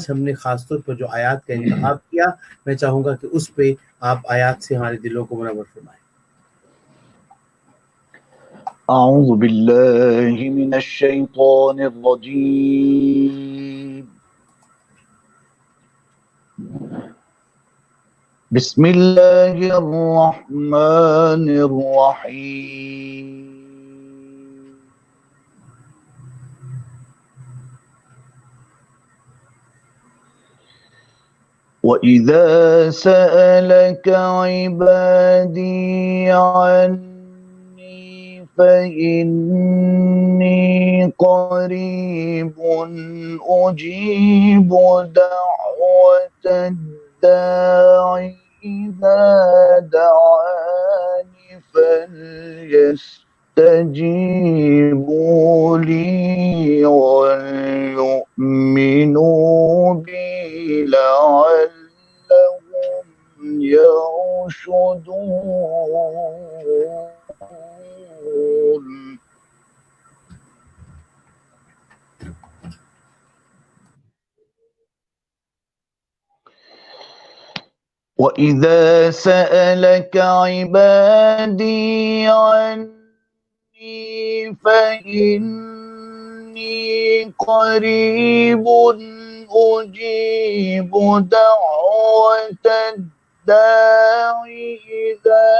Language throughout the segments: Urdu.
ہم نے خاص طور پر جو آیات کا انتخاب کیا، میں چاہوں گا کہ اس پہ آپ آیات سے ہمارے دلوں کو منور فرمائیں۔ اعوذ باللہ من الشیطان الرجیم، بسم اللہ الرحمن الرحیم۔ وَإِذَا سَأَلَكَ عِبَادِي عَنِّي فَإِنِّي قَرِيبٌ أُجِيبُ دَعْوَةَ الدَّاعِ إِذَا دَعَانِ فَلْيَسْتَجِيبُوا لِي وَلْيُؤْمِنُوا بِي لَعَلَّهُمْ يَرْشُدُونَ۔ وَإِذَا سَأَلَكَ عِبَادِي عَنِّي فَإِنِّي قَرِيبٌ أُجِيبُ دَعْوَةَ الدَّاعِ إِذَا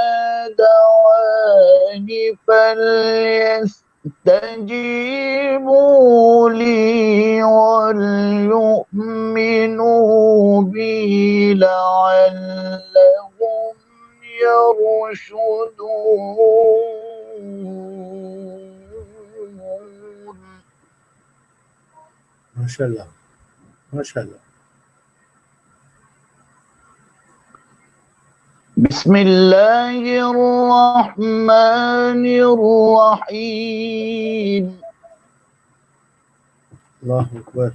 دَعَانِ فَلْيَسْتَجِيبُوا لِي وَلْيُؤْمِنُوا بِي لَعَلَّهُمْ يَرْشُدُونَ۔ ماشاء اللہ، ماشاء اللہ۔ بسم اللہ الرحمن الرحیم۔ اللہ اکبر،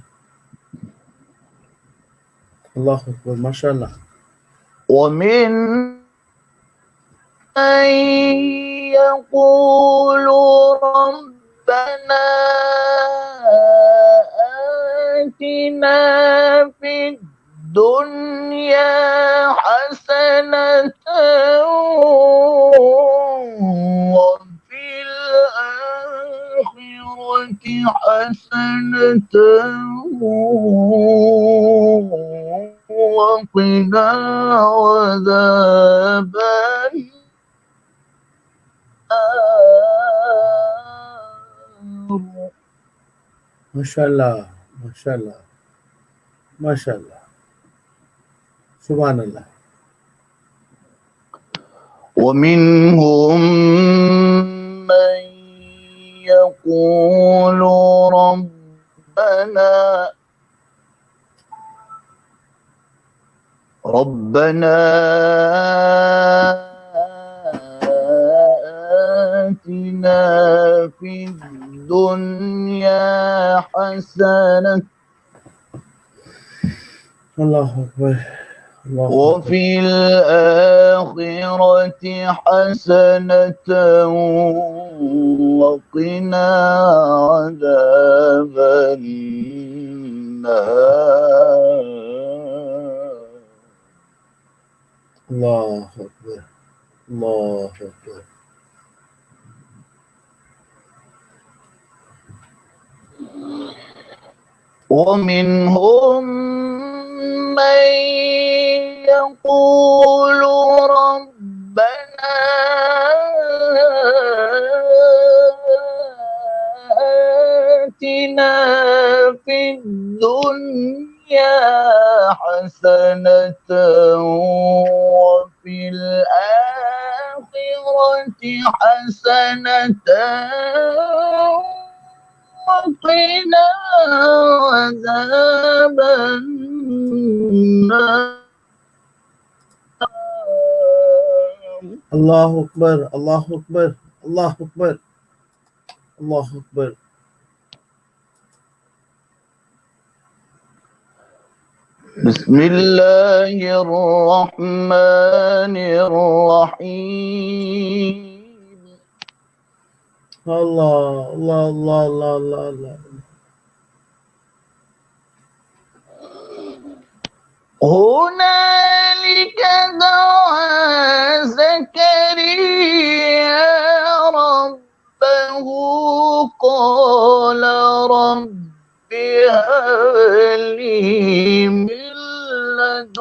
اللہ اکبر، ماشاء اللہ۔ ومن من يقول ربنا آتنا في الدنيا حسنة وفي الآخرة حسنة وقنا عذاب النار۔ ماشاء اللہ، ماشاء اللہ، ماشاء اللہ، سبحان اللہ۔ ومنهم من يقول ربنا آتنا في الدنيا حسنة اللہ اکبر، اللہ اکبر، وفي الآخرة حسنة وقنا عذاب النار۔ اللہ اکبر، اللہ اکبر۔ ومنهم من يقول ربنا آتنا في الدنيا حسنة وفي الآخرة حسنة وقنا عذاب النار۔ اللہ اکبر، اللہ اکبر، اللہ اکبر، اللہ اکبر۔ بسم اللہ الرحمن الرحیم۔ اللہ اللہ اللہ اللہ اللہ اللہ۔ هنالك دعا زكريا ربه قال رب هب لي من لدنك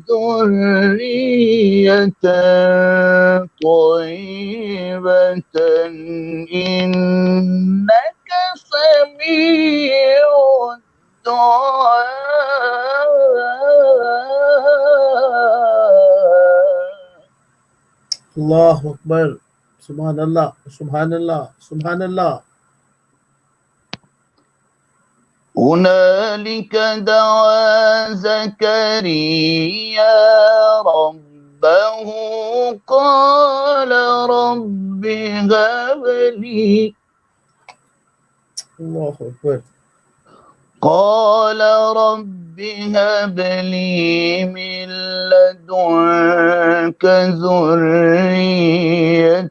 ذرية طيبة إنك سميع الدعاء. Allahu Akbar. Subhanallah, Subhanallah, Subhanallah. هنالك دعا زكريا ربه قال رب هب لي Allahu Akbar. قال رب هب لي من لدنك ذرية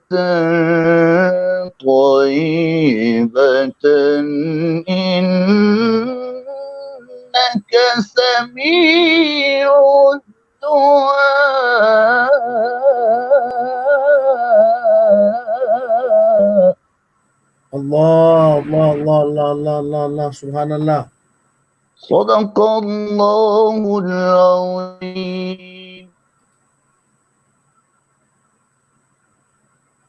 طيبة إنك سميع الدعاء. Allah, Allah, Allah, Allah, Allah, Allah, Allah, Subhanallah. صدق الله العظيم.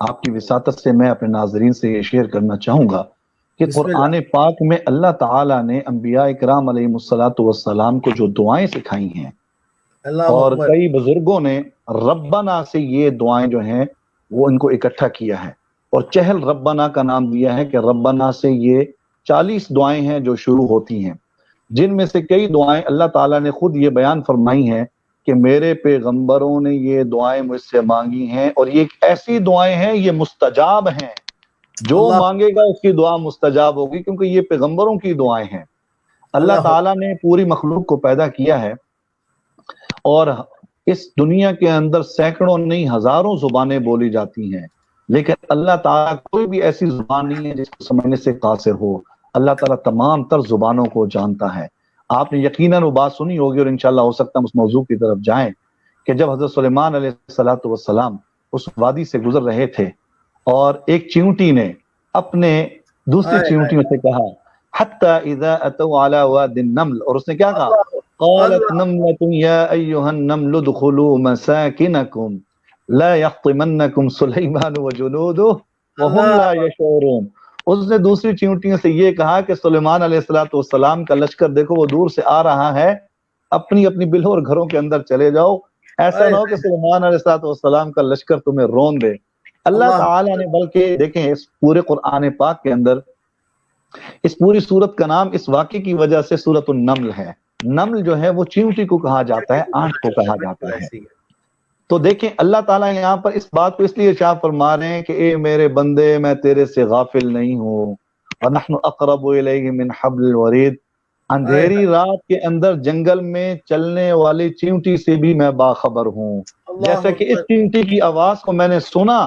آپ کی وساطت سے میں اپنے ناظرین سے یہ شیئر کرنا چاہوں گا کہ بسم اللہ۔ قرآن پاک میں اللہ تعالیٰ نے انبیاء کرام علیہ الصلوۃ والسلام کو جو دعائیں سکھائی ہیں، اللہ اور اکبر۔ کئی بزرگوں نے ربنا سے یہ دعائیں جو ہیں وہ ان کو اکٹھا کیا ہے، اور چہل ربنا کا نام دیا ہے کہ ربنا سے یہ 40 دعائیں ہیں جو شروع ہوتی ہیں، جن میں سے کئی دعائیں اللہ تعالیٰ نے خود یہ بیان فرمائی ہیں کہ میرے پیغمبروں نے یہ دعائیں مجھ سے مانگی ہیں، اور یہ ایسی دعائیں ہیں، یہ مستجاب ہیں، جو اللہ مانگے گا اس کی دعا مستجاب ہوگی، کیونکہ یہ پیغمبروں کی دعائیں ہیں۔ اللہ تعالیٰ نے پوری مخلوق کو پیدا کیا ہے، اور اس دنیا کے اندر سینکڑوں نہیں ہزاروں زبانیں بولی جاتی ہیں، لیکن اللہ تعالیٰ کوئی بھی ایسی زبان نہیں ہے جس کو سمجھنے سے قاصر ہو۔ اللہ تعالیٰ تمام تر زبانوں کو جانتا ہے۔ آپ نے یقیناً وہ بات سنی ہوگی، اور انشاءاللہ ہو سکتا ہم اس موضوع کی طرف جائیں، کہ جب حضرت سلیمان علیہ السلام اس وادی سے گزر رہے تھے، اور ایک چیونٹی نے اپنے دوسری چیونٹیوں سے کہا حتی اذا اتوا علی واد النمل، اور اس نے کیا کہا؟ قالت نملۃ یا ایھا النمل ادخلوا مساکنکم لا یحطمنکم سلیمان وجنودہ وهم لا یشعرون۔ اس نے دوسری چیونٹیوں سے یہ کہا کہ سلیمان علیہ السلام کا لشکر دیکھو وہ دور سے آ رہا ہے، اپنی اپنی بلوں اور گھروں کے اندر چلے جاؤ، ایسا نہ ہو کہ سلیمان علیہ السلام کا لشکر تمہیں رون دے۔ اللہ تعالیٰ نے بلکہ دیکھیں اس پورے قرآن پاک کے اندر اس پوری سورت کا نام اس واقعے کی وجہ سے سورۃ النمل ہے۔ نمل جو ہے وہ چیونٹی کو کہا جاتا ہے، آنٹ کو کہا جاتا ہے۔ تو دیکھیں اللہ تعالیٰ یہاں پر اس بات کو اس لیے ارشاد فرما رہے ہیں کہ اے میرے بندے، میں تیرے سے غافل نہیں ہوں، وَنَحْنُ أَقْرَبُ إِلَيْهِ مِنْ حَبْلِ الْوَرِيدِ، اندھیری رات کے اندر جنگل میں چلنے والی چیونٹی سے بھی میں باخبر ہوں۔ جیسا کہ اس چیونٹی کی آواز کو میں نے سنا،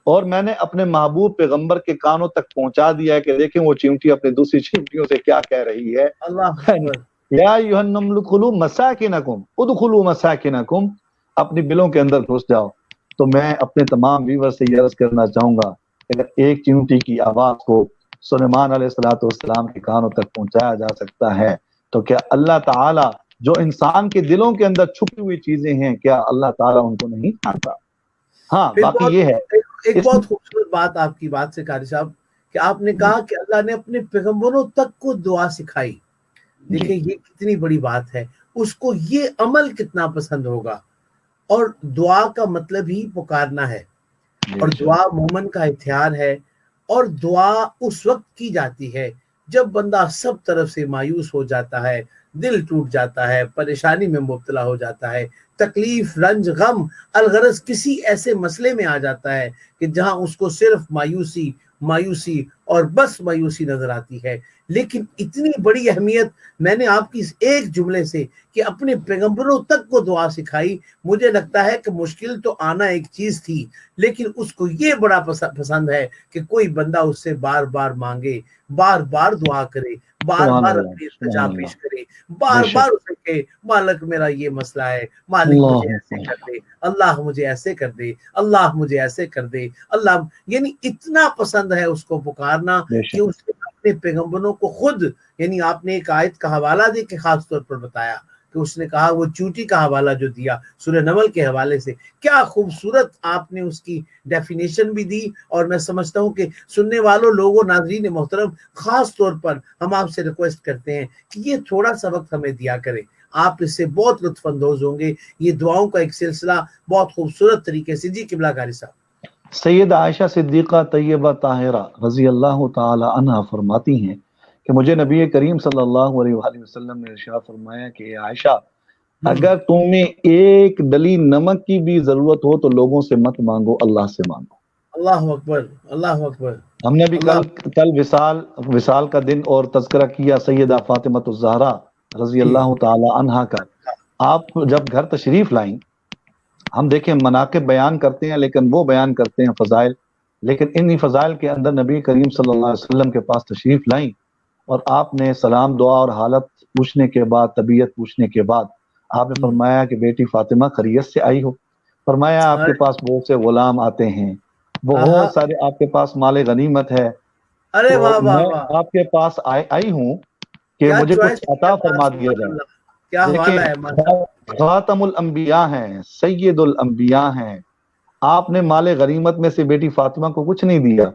اور میں نے اپنے محبوب پیغمبر کے کانوں تک پہنچا دیا ہے کہ دیکھیں وہ چیونٹی اپنے دوسری چیونٹیوں سے کیا کہہ رہی ہے۔ یا ایھا النمل ادخلوا مساکنکم، ادخلوا مساکنکم، اپنی بلوں کے اندر گھس جاؤ۔ تو میں اپنے تمام ویور سے یہ عرض کرنا چاہوں گا کہ اگر ایک چیونٹی کی آواز کو سلیمان علیہ السلام کے کانوں تک پہنچایا جا سکتا ہے، تو کیا اللہ تعالیٰ جو انسان کے دلوں کے اندر چھپی ہوئی چیزیں ہیں، کیا اللہ تعالیٰ ان کو نہیں جانتا؟ ہاں، باقی یہ ہے ایک بہت خوبصورت بات آپ کی بات سے قاری صاحب کہ آپ نے کہا کہ اللہ نے اپنے پیغمبروں تک کو دعا سکھائی۔ دیکھیں یہ کتنی بڑی بات ہے، اس کو یہ عمل کتنا پسند ہوگا۔ اور دعا کا مطلب ہی پکارنا ہے، اور دعا مومن کا ہتھیار ہے، اور دعا اس وقت کی جاتی ہے جب بندہ سب طرف سے مایوس ہو جاتا ہے، دل ٹوٹ جاتا ہے، پریشانی میں مبتلا ہو جاتا ہے، تکلیف، رنج، غم، الغرض کسی ایسے مسئلے میں آ جاتا ہے کہ جہاں اس کو صرف مایوسی اور بس مایوسی نظر آتی ہے۔ لیکن اتنی بڑی اہمیت میں نے آپ کی اس ایک جملے سے کہ اپنے پیغمبروں تک کو دعا سکھائی، مجھے لگتا ہے کہ مشکل تو آنا ایک چیز تھی، لیکن اس کو یہ بڑا پسند ہے کہ کوئی بندہ اس سے بار بار مانگے، بار بار دعا کرے، بار بار اپنی التجا پیش کرے، بار بار اسے کہ مالک میرا یہ مسئلہ ہے، مالک مجھے ایسے کر دے، اللہ مجھے ایسے کر دے، اللہ مجھے ایسے کر دے، اللہ، یعنی اتنا پسند ہے اس کو پکارنا کہ اس نے اپنے پیغمبروں کو خود، یعنی آپ نے ایک آیت کا حوالہ دے کے خاص طور پر بتایا کہ اس نے کہا وہ چوٹی کا حوالہ جو دیا سورہ نمل کے حوالے سے، کیا خوبصورت آپ نے اس کی ڈیفینیشن بھی دی۔ اور میں سمجھتا ہوں کہ سننے والوں لوگوں، ناظرین محترم، خاص طور پر ہم آپ سے ریکویسٹ کرتے ہیں کہ یہ تھوڑا سا وقت ہمیں دیا کریں، آپ اس سے بہت لطف اندوز ہوں گے۔ یہ دعاؤں کا ایک سلسلہ بہت خوبصورت طریقے سے۔ جی قبلہ قاری صاحب۔ سید عائشہ صدیقہ طیبہ طاہرہ رضی اللہ تعالی عنہا فرماتی ہیں کہ مجھے نبی کریم صلی اللہ علیہ وآلہ وسلم نے ارشاد فرمایا کہ اے عائشہ، اگر تمہیں ایک ڈلی نمک کی بھی ضرورت ہو تو لوگوں سے مت مانگو، اللہ سے مانگو۔ اللہ اکبر، اللہ اکبر۔ ہم نے بھی کل وصال کا دن اور تذکرہ کیا سیدہ فاطمہ الزہرا رضی اللہ تعالی عنہا کا۔ آپ جب گھر تشریف لائیں، ہم دیکھیں مناقب بیان کرتے ہیں، لیکن وہ بیان کرتے ہیں فضائل، لیکن انہی فضائل کے اندر نبی کریم صلی اللہ علیہ وسلم کے پاس تشریف لائیں، اور آپ نے سلام دعا اور حالت پوچھنے کے بعد، طبیعت پوچھنے کے بعد آپ نے فرمایا کہ بیٹی فاطمہ خیریت سے آئی ہو؟ فرمایا آپ کے پاس بہت سے غلام آتے ہیں، بہت سارے آپ کے پاس مال غنیمت ہے، ارے واہ واہ میں واہ، آپ کے پاس آئی ہوں کہ مجھے کچھ عطا فرما دیا جائے۔ کیا حوالہ ہے، خاتم الانبیاء ہیں، سید الانبیاء ہیں، آپ نے مال غنیمت میں سے بیٹی فاطمہ کو کچھ نہیں دیا،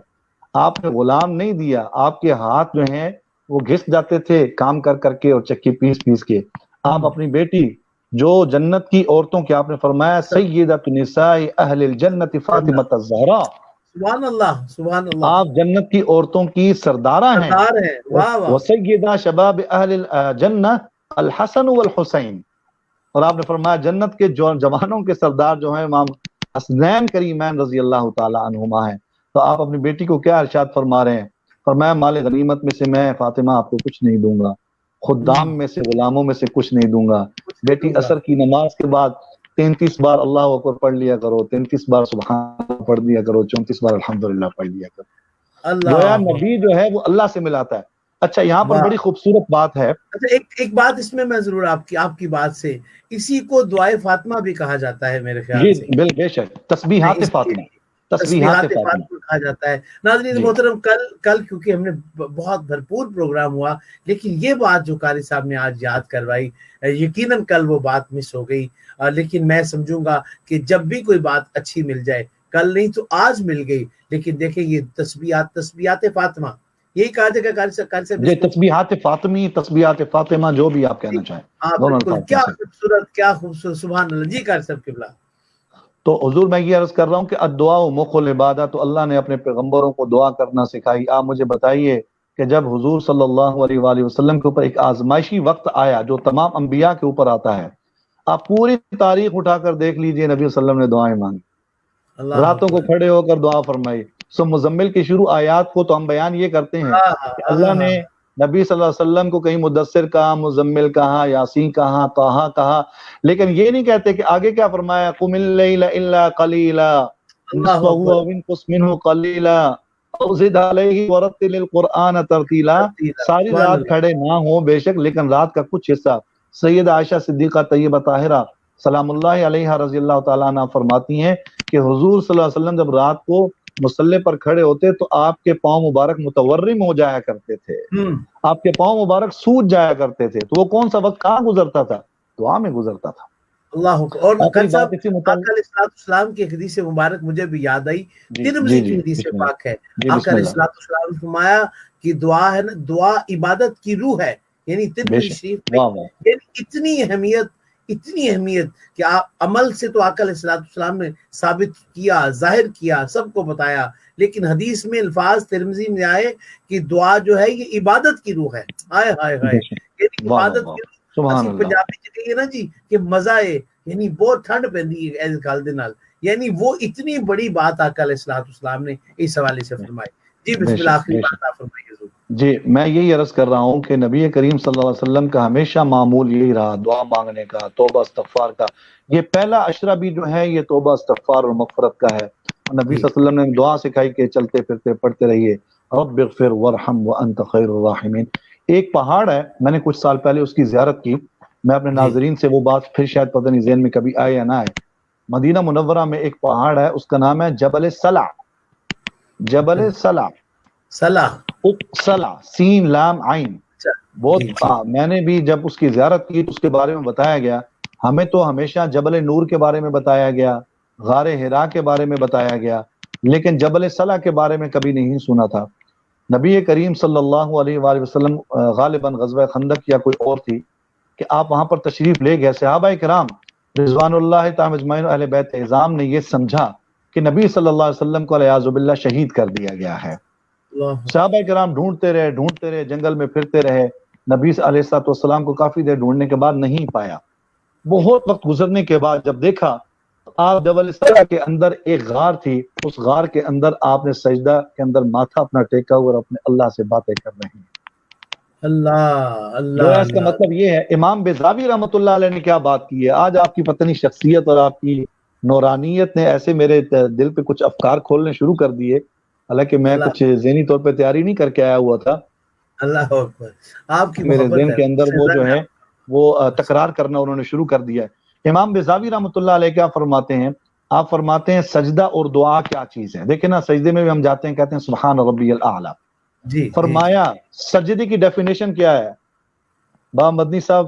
آپ نے غلام نہیں دیا، آپ کے ہاتھ جو ہیں وہ گھس جاتے تھے کام کر کر کے اور چکی پیس پیس کے. آپ اپنی بیٹی جو جنت کی عورتوں کی آپ نے فرمایا سیدۃ نساء اہل الجنت فاطمہ الزہرا، سبحان اللہ سبحان اللہ، آپ جنت کی عورتوں کی سردارہ ہیں. سردار ہیں، واہ واہ، وسیدہ شباب اہل الجنہ الحسن والحسین، اور آپ نے فرمایا جنت کے جوانوں کے سردار جو ہیں امام حسنین کریمین رضی اللہ تعالی عنہما ہیں. تو آپ اپنی بیٹی کو کیا ارشاد فرما رہے ہیں؟ فرمایا مال غنیمت میں سے میں فاطمہ آپ کو کچھ نہیں دوں گا، خدام میں سے غلاموں میں سے کچھ نہیں دوں گا. بیٹی عصر کی نماز کے بعد 33 بار اللہ اکبر پڑھ لیا کرو، 33 بار سبحان اللہ پڑھ لیا کرو، 34 بار الحمدللہ پڑھ لیا کرو. گویا نبی جو ہے وہ اللہ سے ملاتا ہے. اچھا یہاں پر بڑی خوبصورت بات ہے. اچھا ایک بات اس میں ضرور آپ کی بات سے، اسی کو دعائے فاطمہ بھی کہا جاتا ہے میرے خیال سے. جی بے شک، تسبیحات فاطمہ، تسبیحات فاطمہ کہا جاتا ہے. ناظرین محترم، کل کیونکہ ہم نے بہت بھرپور پروگرام ہوا، لیکن یہ بات جو قاری صاحب نے آج یاد کروائی، یقیناً کل وہ بات مس ہو گئی، لیکن میں سمجھوں گا کہ جب بھی کوئی بات اچھی مل جائے، کل نہیں تو آج مل گئی. لیکن دیکھیں یہ تسبیحات فاطمہ، یہی کہا جائے گا قاری صاحب. جی تسبیحات فاطمی، تسبیحات فاطمہ، جو بھی آپ کہنا چاہیں. بالکل، کیا خوبصورت، سبحان اللہ. جی قاری صاحب قبلہ. تو حضور میں یہ عرض کر رہا ہوں کہ الدعاء مخ العبادہ، تو اللہ نے اپنے پیغمبروں کو دعا کرنا سکھائی. آپ مجھے بتائیے کہ جب حضور صلی اللہ علیہ وآلہ وسلم کے اوپر ایک آزمائشی وقت آیا جو تمام انبیاء کے اوپر آتا ہے، آپ پوری تاریخ اٹھا کر دیکھ لیجئے، نبی صلی اللہ علیہ وسلم نے دعائیں مانگی، راتوں کو کھڑے ہو کر دعا فرمائی. سو مزمل کی شروع آیات کو تو ہم بیان یہ کرتے ہیں کہ اللہ نے نبی صلی اللہ علیہ وسلم کو کہیں مدثر کہا، مزمل کہا، یاسین کہا، طٰہٰ کہا، لیکن یہ نہیں کہتے کہ آگے کیا فرمایا، قم اللیل الا قلیلا نصفہ وانقص منہ قلیلا او زد علیہ ورتل القرآن ترتیلا. ساری رات کھڑے نہ ہو بے شک، لیکن رات کا کچھ حصہ. سید عائشہ صدیقہ طیبہ طاہرہ سلام اللہ علیہا رضی اللہ تعالیٰ عنہ فرماتی ہیں کہ حضور صلی اللہ علیہ وسلم جب رات کو مصلی پر کھڑے ہوتے تو آپ کے پاؤں مبارک متورم ہو جایا کرتے تھے، آپ کے پاؤں مبارک سوج جایا کرتے تھے. تو وہ کون سا وقت کہاں گزرتا تھا؟ دعا میں گزرتا تھا. اللہ. اور آقا علیہ السلام کی حدیث مبارک مجھے بھی یاد آئی، ترمذی کی حدیث پاک ہے. آقا علیہ السلام نے فرمایا کہ دعا ہے نا، دعا عبادت کی روح ہے. یعنی ترمذی شریف میں یعنی اتنی اہمیت کہ عمل سے تو آقا علیہ السلام نے ثابت کیا، ظاہر کیا، سب کو بتایا، لیکن حدیث میں الفاظ ترمذی میں آئے کہ دعا جو ہے یہ عبادت کی روح ہے. ہائے ہائے ہائے، یعنی عبادت کی روح. اسی پنجابی چ کہیے نا جی کہ مزہ ہے، یعنی بہت ٹھنڈ پیندی ہے اس گل دے نال. یعنی وہ اتنی بڑی بات آقا علیہ السلام نے اس حوالے سے فرمائی. جی بسم اللہ، آخری بات آپ فرمائیے. جی میں یہی عرض کر رہا ہوں کہ نبی کریم صلی اللہ علیہ وسلم کا ہمیشہ معمول یہی رہا، دعا مانگنے کا، توبہ استغفار کا. یہ پہلا عشرہ بھی جو ہے یہ توبہ استغفار اور مغفرت کا ہے. نبی صلی اللہ علیہ وسلم نے دعا سکھائی کہ چلتے پھرتے پڑھتے رہیے رب اغفر وارحم وانت خیر الراحمین. ایک پہاڑ ہے، میں نے کچھ سال پہلے اس کی زیارت کی. میں اپنے ناظرین سے وہ بات پھر شاید پتہ نہیں ذہن میں کبھی آئے یا نہ آئے. مدینہ منورہ میں ایک پہاڑ ہے، اس کا نام ہے جبل صلع. جبل صلع، صلع سین لام عین. بہت میں نے بھی جب اس کی زیارت کی تو اس کے بارے میں بتایا گیا. ہمیں تو ہمیشہ جبل نور کے بارے میں بتایا گیا، غار حرا کے بارے میں بتایا گیا، لیکن جبل صلع کے بارے میں کبھی نہیں سنا تھا. نبی کریم صلی اللہ علیہ وآلہ وسلم غالباً غزوہ خندق یا کوئی اور تھی کہ آپ وہاں پر تشریف لے گئے. صحابہ کرام رضوان اللہ تعالی اجمعین اہل بیت اعظام نے یہ سمجھا کہ نبی صلی اللہ علیہ وسلم کو والعیاذ باللہ شہید کر دیا گیا ہے. صحابہ کرام ڈھونڈتے رہے، جنگل میں پھرتے رہے. نبی علیہ السلام کو کافی دیر ڈھونڈنے کے بعد نہیں پایا. بہت وقت گزرنے کے بعد جب دیکھا، آپ جبل صلع کے اندر ایک غار تھی، اس غار کے اندر آپ نے سجدہ کے اندر ماتھا اپنا ٹیکا اور اپنے اللہ سے باتیں کر رہے ہیں. اللہ اس کا مطلب یہ ہے. امام بیضاوی رحمۃ اللہ علیہ نے کیا بات کی ہے. آج آپ کی پتنی شخصیت اور آپ کی نورانیت نے ایسے میرے دل پہ کچھ افکار کھولنے شروع کر دیے، حالانکہ میں کچھ ذہنی طور پہ تیاری نہیں کر کے آیا ہوا تھا. اللہ اکبر، آپ کی میرے ذہن کے اندر وہ جو ہے وہ تکرار کرنا انہوں نے شروع کر دیا ہے. امام بیضاوی رحمۃ اللہ علیہ کیا فرماتے ہیں؟ آپ فرماتے ہیں سجدہ اور دعا کیا چیز ہے. دیکھیں نا، سجدے میں بھی ہم جاتے ہیں، کہتے ہیں سبحان ربی الاعلیٰ. فرمایا سجدے کی ڈیفینیشن کیا ہے؟ با مدنی صاحب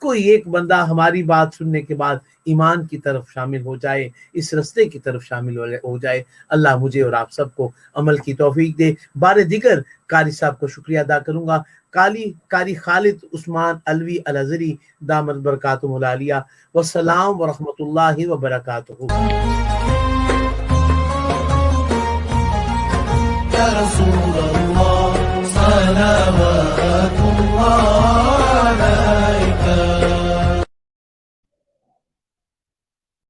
کوئی ایک بندہ ہماری بات سننے کے بعد ایمان کی طرف شامل ہو جائے، اس رستے کی طرف شامل ہو جائے۔ اللہ مجھے اور آپ سب کو عمل کی توفیق دے۔ بار دیگر قاری صاحب کو شکریہ ادا کروں گا، قاری خالد عثمان الوی الازہری دامت برکاتہم العالیہ۔ والسلام ورحمۃ اللہ وبرکاتہ۔ يا رسول الله صلوات